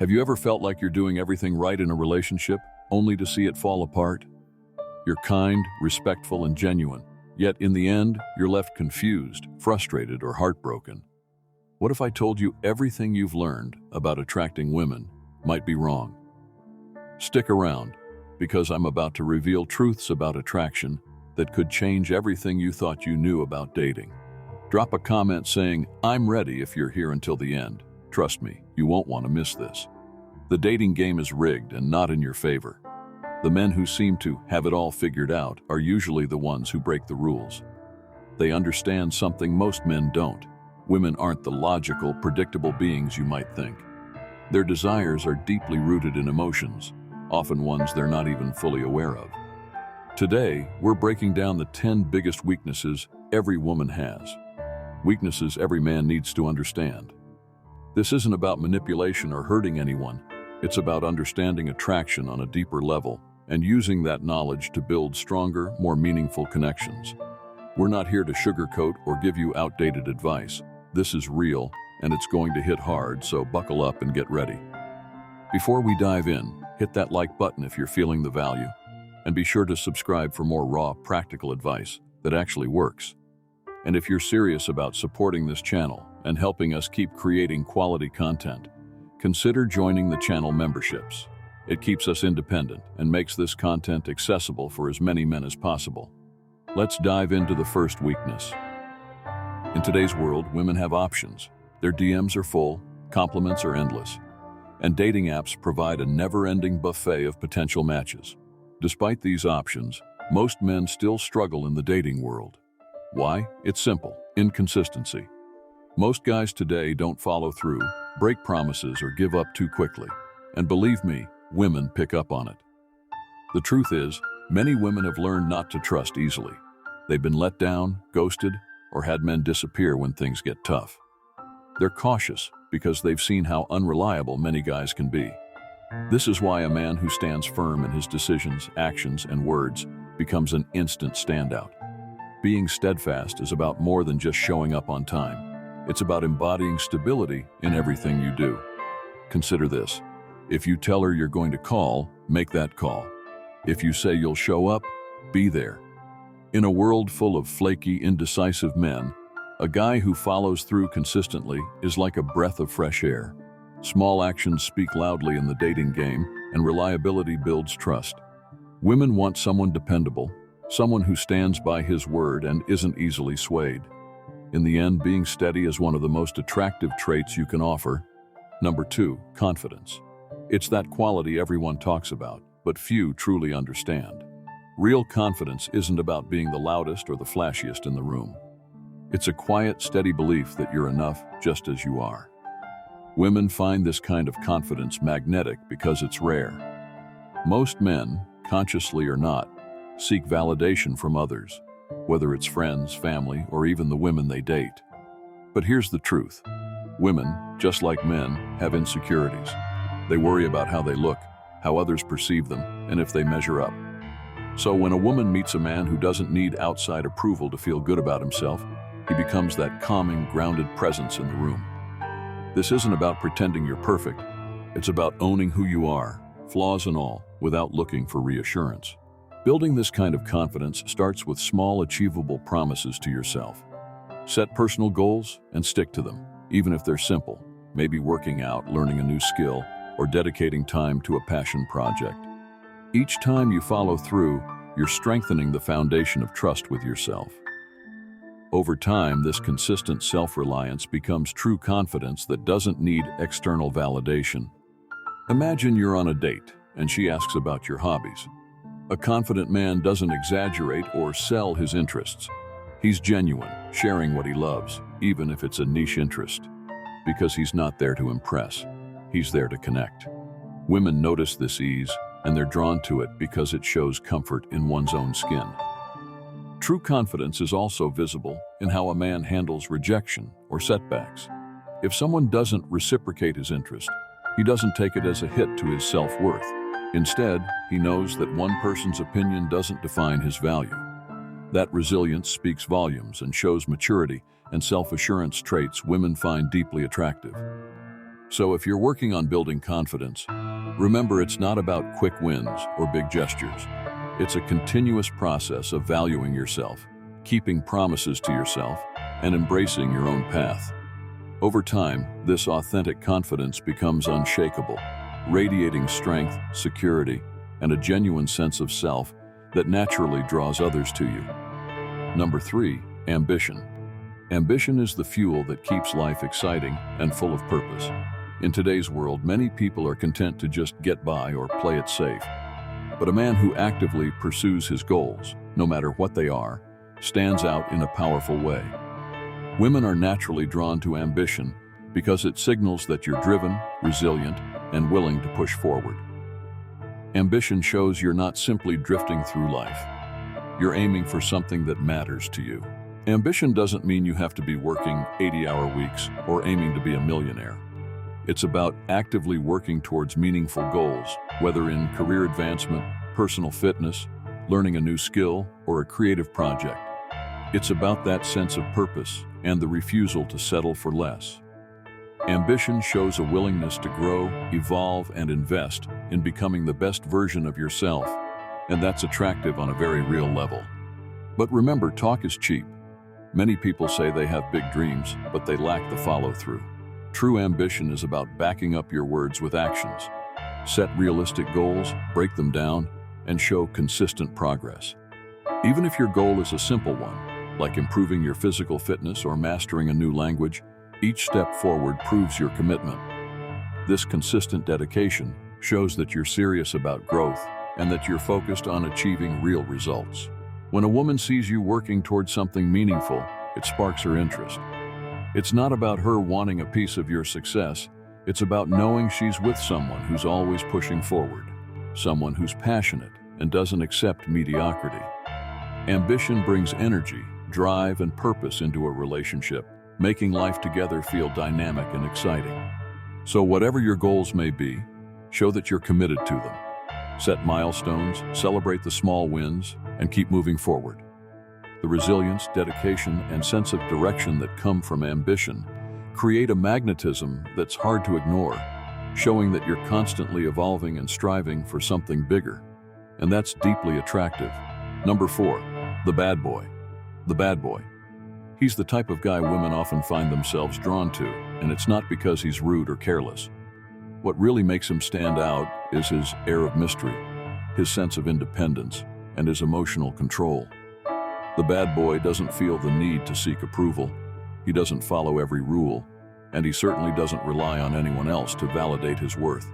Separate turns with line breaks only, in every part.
Have you ever felt like you're doing everything right in a relationship, only to see it fall apart? You're kind, respectful, and genuine, yet in the end, you're left confused, frustrated, or heartbroken. What if I told you everything you've learned about attracting women might be wrong? Stick around, because I'm about to reveal truths about attraction that could change everything you thought you knew about dating. Drop a comment saying, "I'm ready," if you're here until the end. Trust me, you won't want to miss this. The dating game is rigged and not in your favor. The men who seem to have it all figured out are usually the ones who break the rules. They understand something most men don't. Women aren't the logical, predictable beings you might think. Their desires are deeply rooted in emotions, often ones they're not even fully aware of. Today, we're breaking down the 10 biggest weaknesses every woman has. Weaknesses every man needs to understand. This isn't about manipulation or hurting anyone. It's about understanding attraction on a deeper level and using that knowledge to build stronger, more meaningful connections. We're not here to sugarcoat or give you outdated advice. This is real, and it's going to hit hard, so buckle up and get ready. Before we dive in, hit that like button if you're feeling the value, and be sure to subscribe for more raw, practical advice that actually works. And if you're serious about supporting this channel and helping us keep creating quality content, consider joining the channel memberships. It keeps us independent and makes this content accessible for as many men as possible. Let's dive into the first weakness. In today's world, women have options. Their DMs are full, compliments are endless, and dating apps provide a never-ending buffet of potential matches. Despite these options, most men still struggle in the dating world. Why? It's simple: inconsistency. Most guys today don't follow through, break promises, or give up too quickly. And believe me, women pick up on it. The truth is, many women have learned not to trust easily. They've been let down, ghosted, or had men disappear when things get tough. They're cautious because they've seen how unreliable many guys can be. This is why a man who stands firm in his decisions, actions, and words becomes an instant standout. Being steadfast is about more than just showing up on time. It's about embodying stability in everything you do. Consider this: if you tell her you're going to call, make that call. If you say you'll show up, be there. In a world full of flaky, indecisive men, a guy who follows through consistently is like a breath of fresh air. Small actions speak loudly in the dating game, and reliability builds trust. Women want someone dependable, someone who stands by his word and isn't easily swayed. In the end, being steady is one of the most attractive traits you can offer. Number 2, confidence. It's that quality everyone talks about, but few truly understand. Real confidence isn't about being the loudest or the flashiest in the room. It's a quiet, steady belief that you're enough just as you are. Women find this kind of confidence magnetic because it's rare. Most men, consciously or not, seek validation from others, whether it's friends, family, or even the women they date. But here's the truth: women, just like men, have insecurities. They worry about how they look, how others perceive them, and if they measure up. So when a woman meets a man who doesn't need outside approval to feel good about himself, he becomes that calming, grounded presence in the room. This isn't about pretending you're perfect. It's about owning who you are, flaws and all, without looking for reassurance. Building this kind of confidence starts with small, achievable promises to yourself. Set personal goals and stick to them, even if they're simple, maybe working out, learning a new skill, or dedicating time to a passion project. Each time you follow through, you're strengthening the foundation of trust with yourself. Over time, this consistent self-reliance becomes true confidence that doesn't need external validation. Imagine you're on a date, and she asks about your hobbies. A confident man doesn't exaggerate or sell his interests. He's genuine, sharing what he loves, even if it's a niche interest. Because he's not there to impress, he's there to connect. Women notice this ease, and they're drawn to it because it shows comfort in one's own skin. True confidence is also visible in how a man handles rejection or setbacks. If someone doesn't reciprocate his interest, he doesn't take it as a hit to his self-worth. Instead, he knows that one person's opinion doesn't define his value. That resilience speaks volumes and shows maturity and self-assurance, traits women find deeply attractive. So if you're working on building confidence, remember it's not about quick wins or big gestures. It's a continuous process of valuing yourself, keeping promises to yourself, and embracing your own path. Over time, this authentic confidence becomes unshakable, radiating strength, security, and a genuine sense of self that naturally draws others to you. Number 3, ambition. Ambition is the fuel that keeps life exciting and full of purpose. In today's world, many people are content to just get by or play it safe. But a man who actively pursues his goals, no matter what they are, stands out in a powerful way. Women are naturally drawn to ambition because it signals that you're driven, resilient, and willing to push forward. Ambition shows you're not simply drifting through life. You're aiming for something that matters to you. Ambition doesn't mean you have to be working 80-hour weeks or aiming to be a millionaire. It's about actively working towards meaningful goals, whether in career advancement, personal fitness, learning a new skill, or a creative project. It's about that sense of purpose and the refusal to settle for less. Ambition shows a willingness to grow, evolve, and invest in becoming the best version of yourself, and that's attractive on a very real level. But remember, talk is cheap. Many people say they have big dreams, but they lack the follow-through. True ambition is about backing up your words with actions. Set realistic goals, break them down, and show consistent progress. Even if your goal is a simple one, like improving your physical fitness or mastering a new language, each step forward proves your commitment. This consistent dedication shows that you're serious about growth and that you're focused on achieving real results. When a woman sees you working towards something meaningful, it sparks her interest. It's not about her wanting a piece of your success. It's about knowing she's with someone who's always pushing forward, someone who's passionate and doesn't accept mediocrity. Ambition brings energy, drive, and purpose into a relationship, making life together feel dynamic and exciting. So whatever your goals may be, show that you're committed to them. Set milestones, celebrate the small wins, and keep moving forward. The resilience, dedication, and sense of direction that come from ambition create a magnetism that's hard to ignore, showing that you're constantly evolving and striving for something bigger. And that's deeply attractive. Number 4, the bad boy. The bad boy. He's the type of guy women often find themselves drawn to, and it's not because he's rude or careless. What really makes him stand out is his air of mystery, his sense of independence, and his emotional control. The bad boy doesn't feel the need to seek approval. He doesn't follow every rule, and he certainly doesn't rely on anyone else to validate his worth.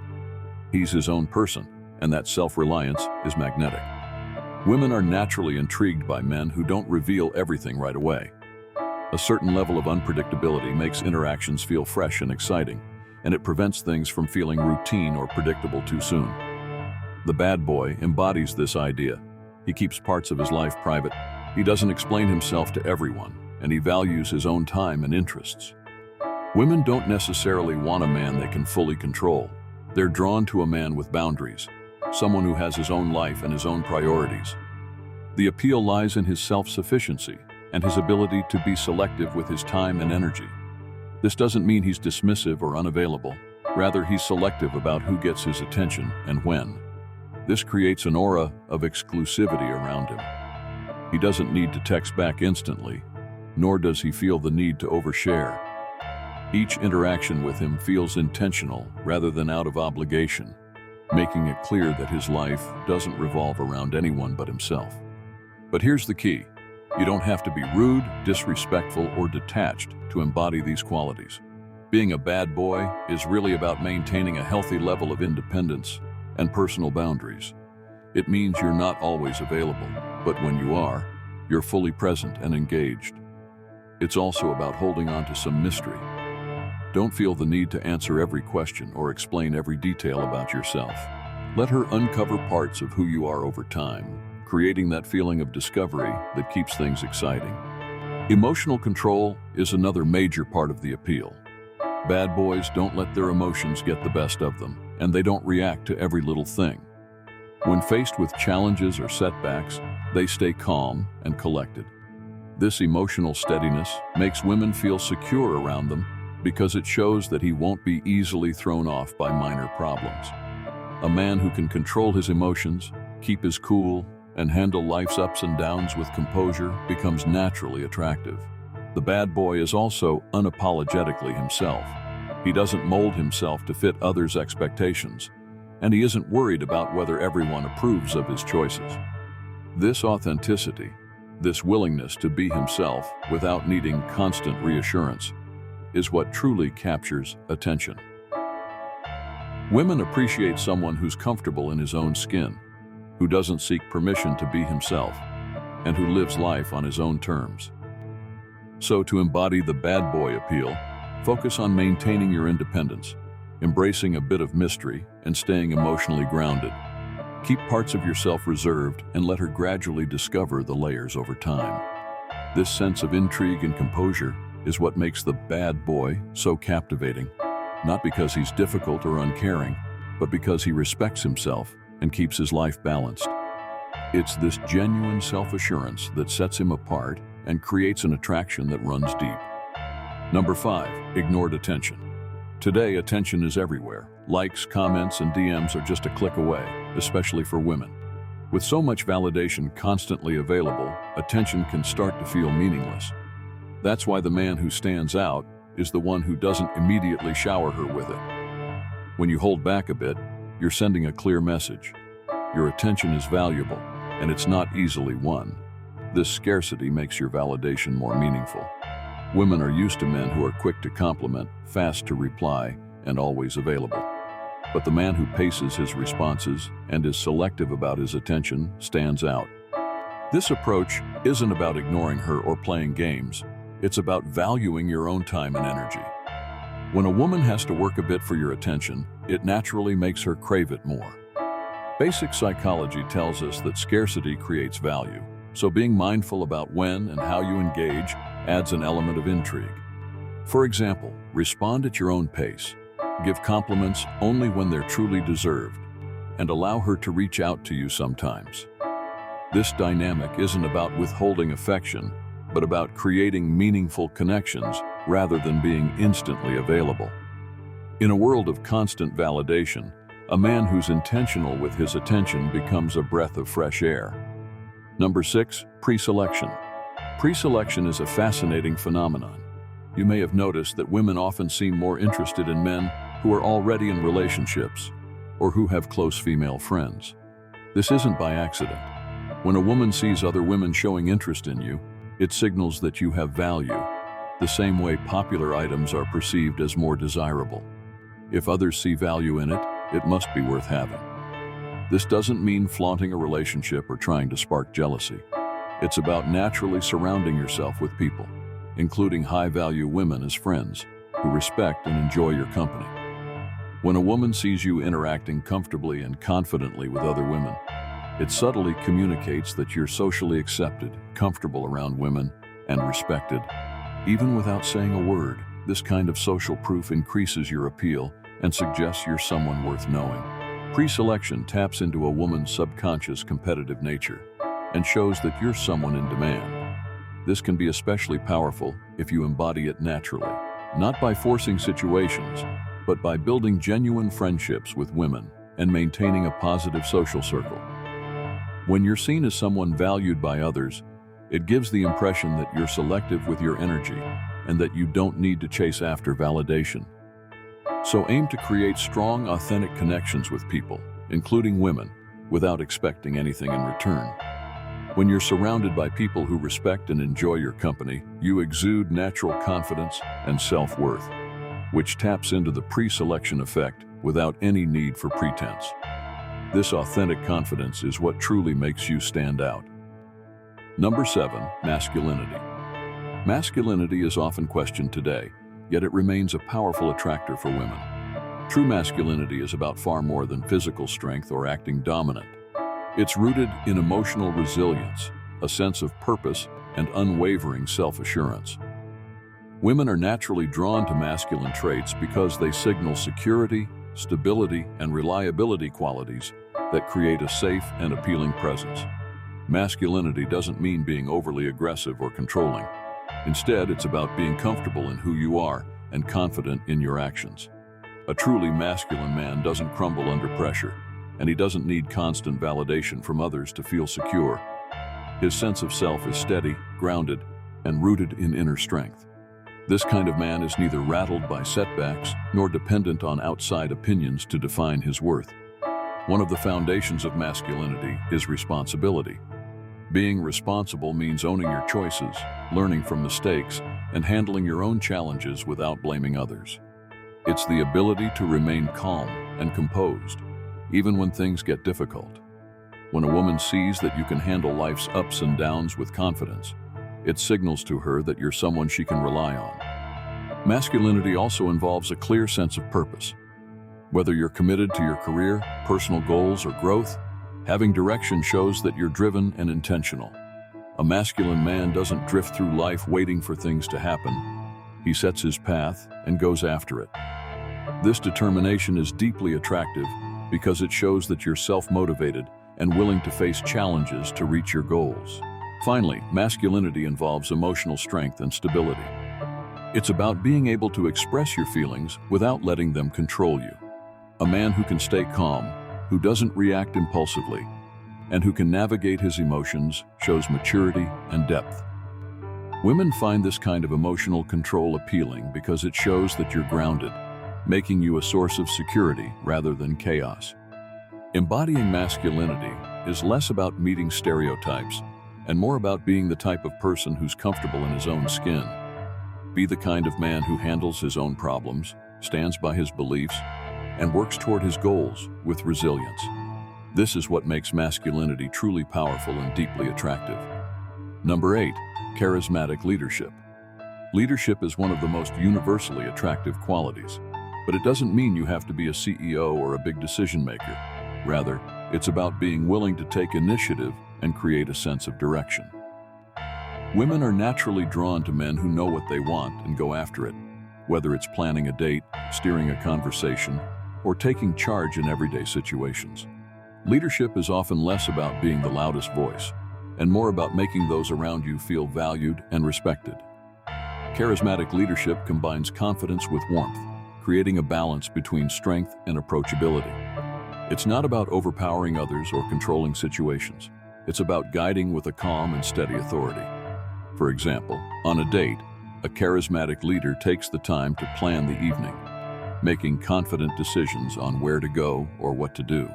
He's his own person, and that self-reliance is magnetic. Women are naturally intrigued by men who don't reveal everything right away. A certain level of unpredictability makes interactions feel fresh and exciting, and it prevents things from feeling routine or predictable too soon. The bad boy embodies this idea. He keeps parts of his life private. He doesn't explain himself to everyone, and he values his own time and interests. Women don't necessarily want a man they can fully control. They're drawn to a man with boundaries, someone who has his own life and his own priorities. The appeal lies in his self-sufficiency and his ability to be selective with his time and energy. This doesn't mean he's dismissive or unavailable. Rather, he's selective about who gets his attention and when. This creates an aura of exclusivity around him. He doesn't need to text back instantly, nor does he feel the need to overshare. Each interaction with him feels intentional rather than out of obligation, making it clear that his life doesn't revolve around anyone but himself. But here's the key. You don't have to be rude, disrespectful, or detached to embody these qualities. Being a bad boy is really about maintaining a healthy level of independence and personal boundaries. It means you're not always available, but when you are, you're fully present and engaged. It's also about holding on to some mystery. Don't feel the need to answer every question or explain every detail about yourself. Let her uncover parts of who you are over time, creating that feeling of discovery that keeps things exciting. Emotional control is another major part of the appeal. Bad boys don't let their emotions get the best of them, and they don't react to every little thing. When faced with challenges or setbacks, they stay calm and collected. This emotional steadiness makes women feel secure around them because it shows that he won't be easily thrown off by minor problems. A man who can control his emotions, keep his cool, and handle life's ups and downs with composure becomes naturally attractive. The bad boy is also unapologetically himself. He doesn't mold himself to fit others' expectations, and he isn't worried about whether everyone approves of his choices. This authenticity, this willingness to be himself without needing constant reassurance, is what truly captures attention. Women appreciate someone who's comfortable in his own skin, who doesn't seek permission to be himself, and who lives life on his own terms. So to embody the bad boy appeal, focus on maintaining your independence, embracing a bit of mystery, and staying emotionally grounded. Keep parts of yourself reserved and let her gradually discover the layers over time. This sense of intrigue and composure is what makes the bad boy so captivating, not because he's difficult or uncaring, but because he respects himself and keeps his life balanced. It's this genuine self-assurance that sets him apart and creates an attraction that runs deep. Number 5, ignored attention. Today, attention is everywhere. Likes, comments, and DMs are just a click away, especially for women. With so much validation constantly available, attention can start to feel meaningless. That's why the man who stands out is the one who doesn't immediately shower her with it. When you hold back a bit, you're sending a clear message. Your attention is valuable, and it's not easily won. This scarcity makes your validation more meaningful. Women are used to men who are quick to compliment, fast to reply, and always available. But the man who paces his responses and is selective about his attention stands out. This approach isn't about ignoring her or playing games. It's about valuing your own time and energy. When a woman has to work a bit for your attention, it naturally makes her crave it more. Basic psychology tells us that scarcity creates value, so being mindful about when and how you engage adds an element of intrigue. For example, respond at your own pace, give compliments only when they're truly deserved, and allow her to reach out to you sometimes. This dynamic isn't about withholding affection, but about creating meaningful connections rather than being instantly available. In a world of constant validation, a man who's intentional with his attention becomes a breath of fresh air. Number 6, preselection. Preselection is a fascinating phenomenon. You may have noticed that women often seem more interested in men who are already in relationships or who have close female friends. This isn't by accident. When a woman sees other women showing interest in you, it signals that you have value, the same way popular items are perceived as more desirable. If others see value in it, it must be worth having. This doesn't mean flaunting a relationship or trying to spark jealousy. It's about naturally surrounding yourself with people, including high-value women as friends, who respect and enjoy your company. When a woman sees you interacting comfortably and confidently with other women, it subtly communicates that you're socially accepted, comfortable around women, and respected. Even without saying a word, this kind of social proof increases your appeal and suggests you're someone worth knowing. Preselection taps into a woman's subconscious competitive nature and shows that you're someone in demand. This can be especially powerful if you embody it naturally, not by forcing situations, but by building genuine friendships with women and maintaining a positive social circle. When you're seen as someone valued by others, it gives the impression that you're selective with your energy and that you don't need to chase after validation. So aim to create strong, authentic connections with people, including women, without expecting anything in return. When you're surrounded by people who respect and enjoy your company, you exude natural confidence and self-worth, which taps into the preselection effect without any need for pretense. This authentic confidence is what truly makes you stand out. Number 7, masculinity. Masculinity is often questioned today, yet it remains a powerful attractor for women. True masculinity is about far more than physical strength or acting dominant. It's rooted in emotional resilience, a sense of purpose, and unwavering self-assurance. Women are naturally drawn to masculine traits because they signal security, stability, and reliability qualities that create a safe and appealing presence. Masculinity doesn't mean being overly aggressive or controlling. Instead, it's about being comfortable in who you are and confident in your actions. A truly masculine man doesn't crumble under pressure, and he doesn't need constant validation from others to feel secure. His sense of self is steady, grounded, and rooted in inner strength. This kind of man is neither rattled by setbacks nor dependent on outside opinions to define his worth. One of the foundations of masculinity is responsibility. Being responsible means owning your choices, learning from mistakes, and handling your own challenges without blaming others. It's the ability to remain calm and composed, even when things get difficult. When a woman sees that you can handle life's ups and downs with confidence, it signals to her that you're someone she can rely on. Masculinity also involves a clear sense of purpose. Whether you're committed to your career, personal goals, or growth, having direction shows that you're driven and intentional. A masculine man doesn't drift through life waiting for things to happen. He sets his path and goes after it. This determination is deeply attractive because it shows that you're self-motivated and willing to face challenges to reach your goals. Finally, masculinity involves emotional strength and stability. It's about being able to express your feelings without letting them control you. A man who can stay calm, who doesn't react impulsively, and who can navigate his emotions shows maturity and depth. Women find this kind of emotional control appealing because it shows that you're grounded, making you a source of security rather than chaos. Embodying masculinity is less about meeting stereotypes and more about being the type of person who's comfortable in his own skin. Be the kind of man who handles his own problems, stands by his beliefs, and works toward his goals with resilience. This is what makes masculinity truly powerful and deeply attractive. Number 8, charismatic leadership. Leadership is one of the most universally attractive qualities, but it doesn't mean you have to be a CEO or a big decision maker. Rather, it's about being willing to take initiative and create a sense of direction. Women are naturally drawn to men who know what they want and go after it, whether it's planning a date, steering a conversation, or taking charge in everyday situations. Leadership is often less about being the loudest voice, and more about making those around you feel valued and respected. Charismatic leadership combines confidence with warmth, creating a balance between strength and approachability. It's not about overpowering others or controlling situations. It's about guiding with a calm and steady authority. For example, on a date, a charismatic leader takes the time to plan the evening, making confident decisions on where to go or what to do.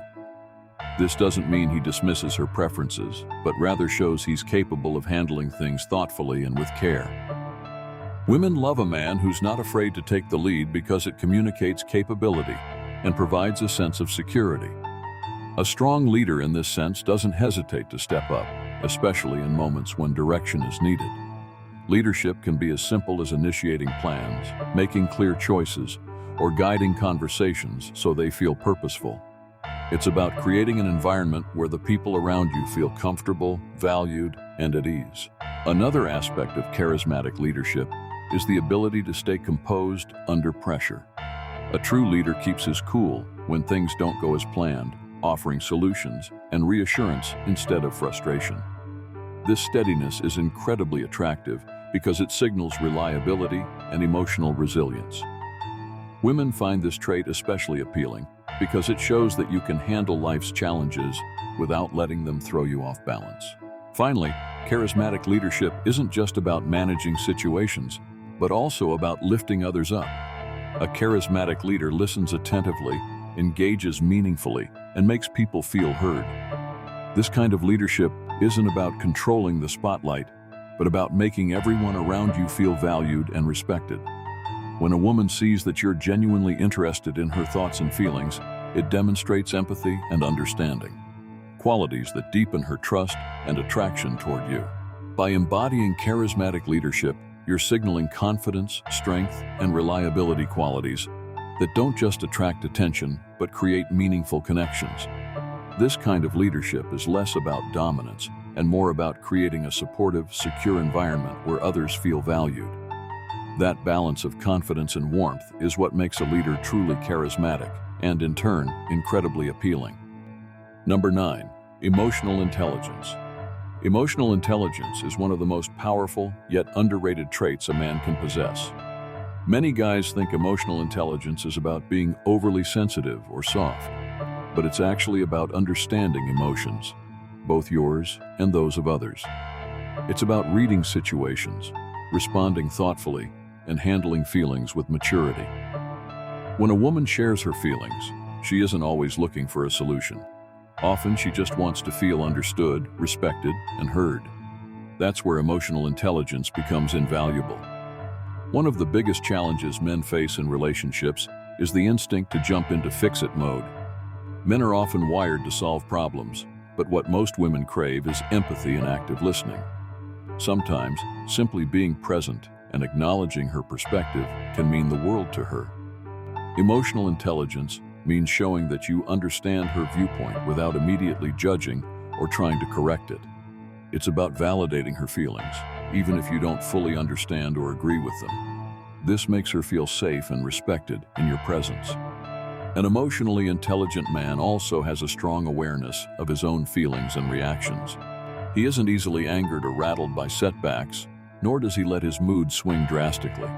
This doesn't mean he dismisses her preferences, but rather shows he's capable of handling things thoughtfully and with care. Women love a man who's not afraid to take the lead because it communicates capability and provides a sense of security. A strong leader in this sense doesn't hesitate to step up, especially in moments when direction is needed. Leadership can be as simple as initiating plans, making clear choices, or guiding conversations so they feel purposeful. It's about creating an environment where the people around you feel comfortable, valued, and at ease. Another aspect of charismatic leadership is the ability to stay composed under pressure. A true leader keeps his cool when things don't go as planned, offering solutions and reassurance instead of frustration. This steadiness is incredibly attractive because it signals reliability and emotional resilience. Women find this trait especially appealing because it shows that you can handle life's challenges without letting them throw you off balance. Finally, charismatic leadership isn't just about managing situations, but also about lifting others up. A charismatic leader listens attentively, engages meaningfully, and makes people feel heard. This kind of leadership isn't about controlling the spotlight, but about making everyone around you feel valued and respected. When a woman sees that you're genuinely interested in her thoughts and feelings, it demonstrates empathy and understanding, qualities that deepen her trust and attraction toward you. By embodying charismatic leadership, you're signaling confidence, strength, and reliability qualities that don't just attract attention, but create meaningful connections. This kind of leadership is less about dominance and more about creating a supportive, secure environment where others feel valued. That balance of confidence and warmth is what makes a leader truly charismatic and, in turn, incredibly appealing. Number 9, emotional intelligence. Emotional intelligence is one of the most powerful yet underrated traits a man can possess. Many guys think emotional intelligence is about being overly sensitive or soft, but it's actually about understanding emotions, both yours and those of others. It's about reading situations, responding thoughtfully, and handling feelings with maturity. When a woman shares her feelings, she isn't always looking for a solution. Often she just wants to feel understood, respected, and heard. That's where emotional intelligence becomes invaluable. One of the biggest challenges men face in relationships is the instinct to jump into fix-it mode. Men are often wired to solve problems, but what most women crave is empathy and active listening. Sometimes, simply being present and acknowledging her perspective can mean the world to her. Emotional intelligence means showing that you understand her viewpoint without immediately judging or trying to correct it. It's about validating her feelings, even if you don't fully understand or agree with them. This makes her feel safe and respected in your presence. An emotionally intelligent man also has a strong awareness of his own feelings and reactions. He isn't easily angered or rattled by setbacks, nor does he let his mood swing drastically.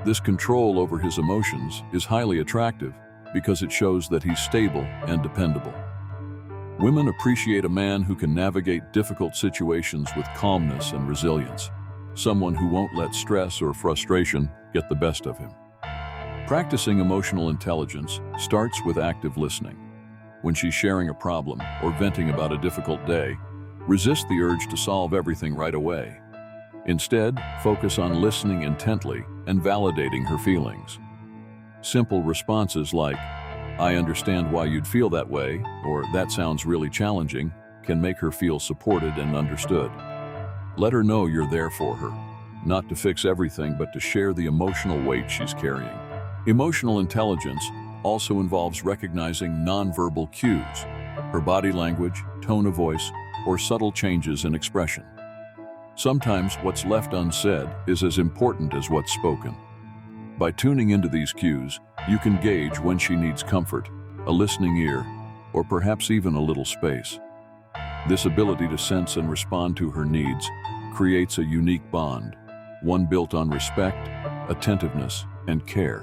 This control over his emotions is highly attractive because it shows that he's stable and dependable. Women appreciate a man who can navigate difficult situations with calmness and resilience, someone who won't let stress or frustration get the best of him. Practicing emotional intelligence starts with active listening. When she's sharing a problem or venting about a difficult day, resist the urge to solve everything right away. Instead, focus on listening intently and validating her feelings. Simple responses like, "I understand why you'd feel that way," or "that sounds really challenging," can make her feel supported and understood. Let her know you're there for her, not to fix everything but to share the emotional weight she's carrying. Emotional intelligence also involves recognizing nonverbal cues, her body language, tone of voice, or subtle changes in expression. Sometimes what's left unsaid is as important as what's spoken. By tuning into these cues, you can gauge when she needs comfort, a listening ear, or perhaps even a little space. This ability to sense and respond to her needs creates a unique bond, one built on respect, attentiveness, and care.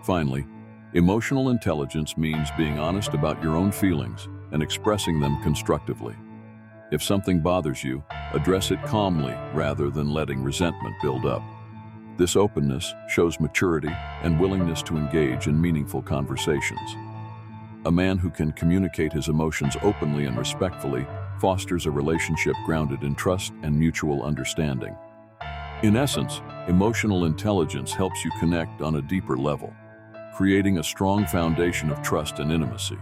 Finally, emotional intelligence means being honest about your own feelings and expressing them constructively. If something bothers you, address it calmly rather than letting resentment build up. This openness shows maturity and willingness to engage in meaningful conversations. A man who can communicate his emotions openly and respectfully fosters a relationship grounded in trust and mutual understanding. In essence, emotional intelligence helps you connect on a deeper level, creating a strong foundation of trust and intimacy.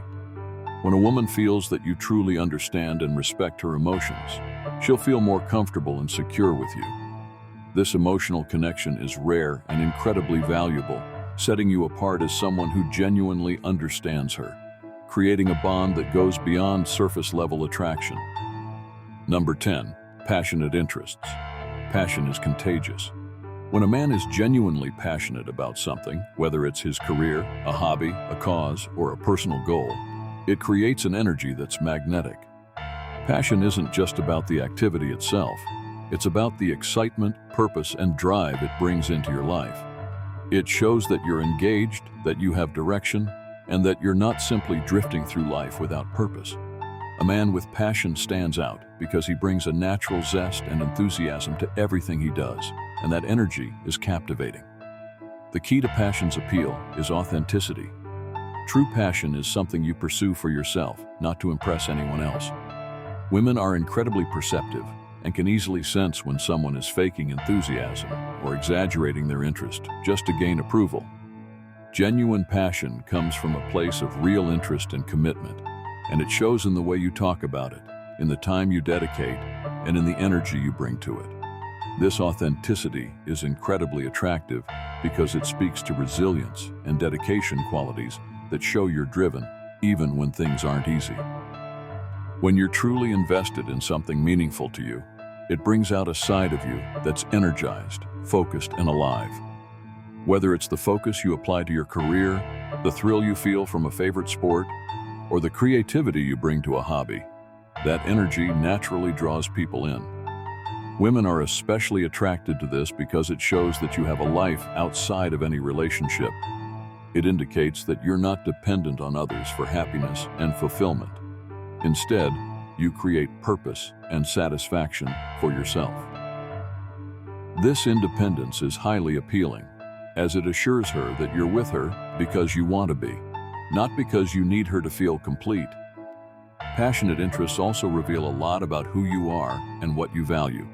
When a woman feels that you truly understand and respect her emotions, she'll feel more comfortable and secure with you. This emotional connection is rare and incredibly valuable, setting you apart as someone who genuinely understands her, creating a bond that goes beyond surface-level attraction. Number 10, passionate interests. Passion is contagious. When a man is genuinely passionate about something, whether it's his career, a hobby, a cause, or a personal goal, it creates an energy that's magnetic. Passion isn't just about the activity itself. It's about the excitement, purpose, and drive it brings into your life. It shows that you're engaged, that you have direction, and that you're not simply drifting through life without purpose. A man with passion stands out because he brings a natural zest and enthusiasm to everything he does, and that energy is captivating. The key to passion's appeal is authenticity. True passion is something you pursue for yourself, not to impress anyone else. Women are incredibly perceptive and can easily sense when someone is faking enthusiasm or exaggerating their interest just to gain approval. Genuine passion comes from a place of real interest and commitment, and it shows in the way you talk about it, in the time you dedicate, and in the energy you bring to it. This authenticity is incredibly attractive because it speaks to resilience and dedication qualities that show you're driven, even when things aren't easy. When you're truly invested in something meaningful to you, it brings out a side of you that's energized, focused, and alive. Whether it's the focus you apply to your career, the thrill you feel from a favorite sport, or the creativity you bring to a hobby, that energy naturally draws people in. Women are especially attracted to this because it shows that you have a life outside of any relationship. It indicates that you're not dependent on others for happiness and fulfillment. Instead, you create purpose and satisfaction for yourself. This independence is highly appealing, as it assures her that you're with her because you want to be, not because you need her to feel complete. Passionate interests also reveal a lot about who you are and what you value.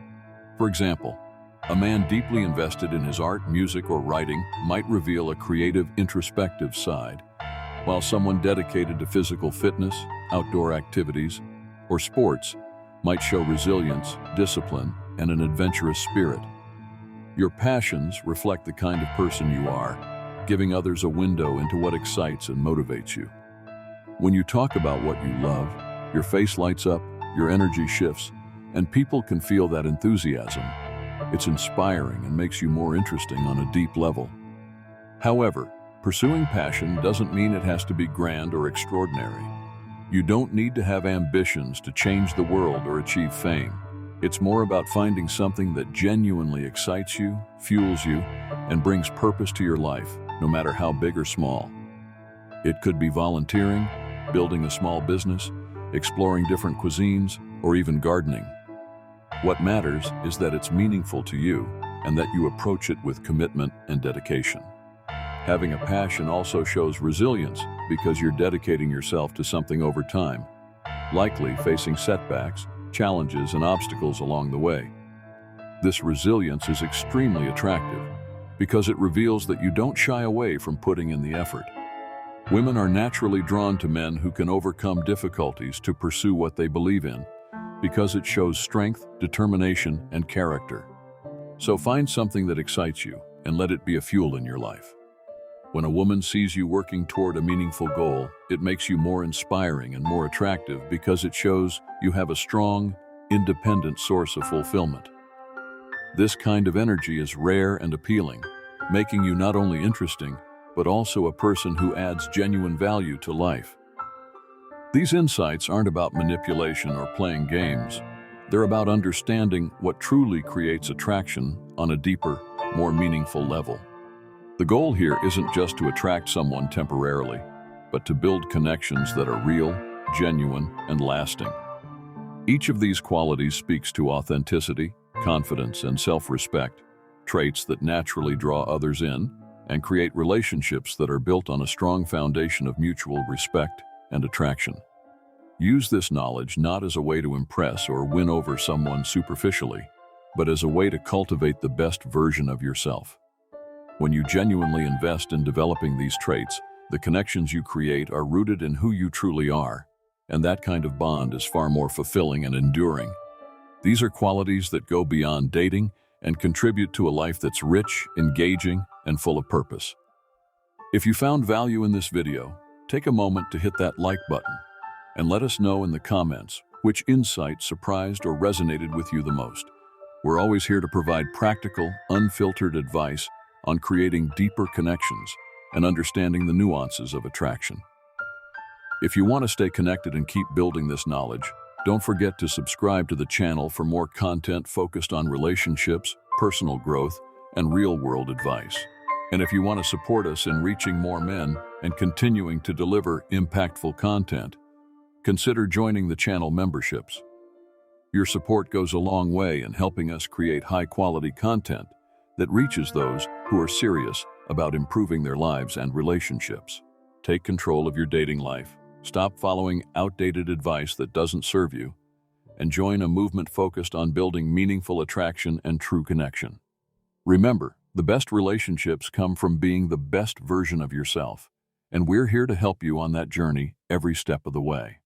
For example, a man deeply invested in his art, music, or writing might reveal a creative, introspective side, while someone dedicated to physical fitness, outdoor activities, or sports might show resilience, discipline, and an adventurous spirit. Your passions reflect the kind of person you are, giving others a window into what excites and motivates you. When you talk about what you love, your face lights up, your energy shifts, and people can feel that enthusiasm. It's inspiring and makes you more interesting on a deep level. However, pursuing passion doesn't mean it has to be grand or extraordinary. You don't need to have ambitions to change the world or achieve fame. It's more about finding something that genuinely excites you, fuels you, and brings purpose to your life, no matter how big or small. It could be volunteering, building a small business, exploring different cuisines, or even gardening. What matters is that it's meaningful to you and that you approach it with commitment and dedication. Having a passion also shows resilience because you're dedicating yourself to something over time, likely facing setbacks, challenges, and obstacles along the way. This resilience is extremely attractive because it reveals that you don't shy away from putting in the effort. Women are naturally drawn to men who can overcome difficulties to pursue what they believe in because it shows strength, determination, and character. So find something that excites you and let it be a fuel in your life. When a woman sees you working toward a meaningful goal, it makes you more inspiring and more attractive because it shows you have a strong, independent source of fulfillment. This kind of energy is rare and appealing, making you not only interesting, but also a person who adds genuine value to life. These insights aren't about manipulation or playing games. They're about understanding what truly creates attraction on a deeper, more meaningful level. The goal here isn't just to attract someone temporarily, but to build connections that are real, genuine, and lasting. Each of these qualities speaks to authenticity, confidence, and self-respect, traits that naturally draw others in and create relationships that are built on a strong foundation of mutual respect and attraction. Use this knowledge not as a way to impress or win over someone superficially, but as a way to cultivate the best version of yourself. When you genuinely invest in developing these traits, the connections you create are rooted in who you truly are, and that kind of bond is far more fulfilling and enduring. These are qualities that go beyond dating and contribute to a life that's rich, engaging, and full of purpose. If you found value in this video, take a moment to hit that like button and let us know in the comments which insight surprised or resonated with you the most. We're always here to provide practical, unfiltered advice on creating deeper connections and understanding the nuances of attraction. If you want to stay connected and keep building this knowledge, don't forget to subscribe to the channel for more content focused on relationships, personal growth, and real-world advice. And if you want to support us in reaching more men and continuing to deliver impactful content, consider joining the channel memberships. Your support goes a long way in helping us create high-quality content that reaches those who are serious about improving their lives and relationships. Take control of your dating life, stop following outdated advice that doesn't serve you, and join a movement focused on building meaningful attraction and true connection. Remember, the best relationships come from being the best version of yourself, and we're here to help you on that journey every step of the way.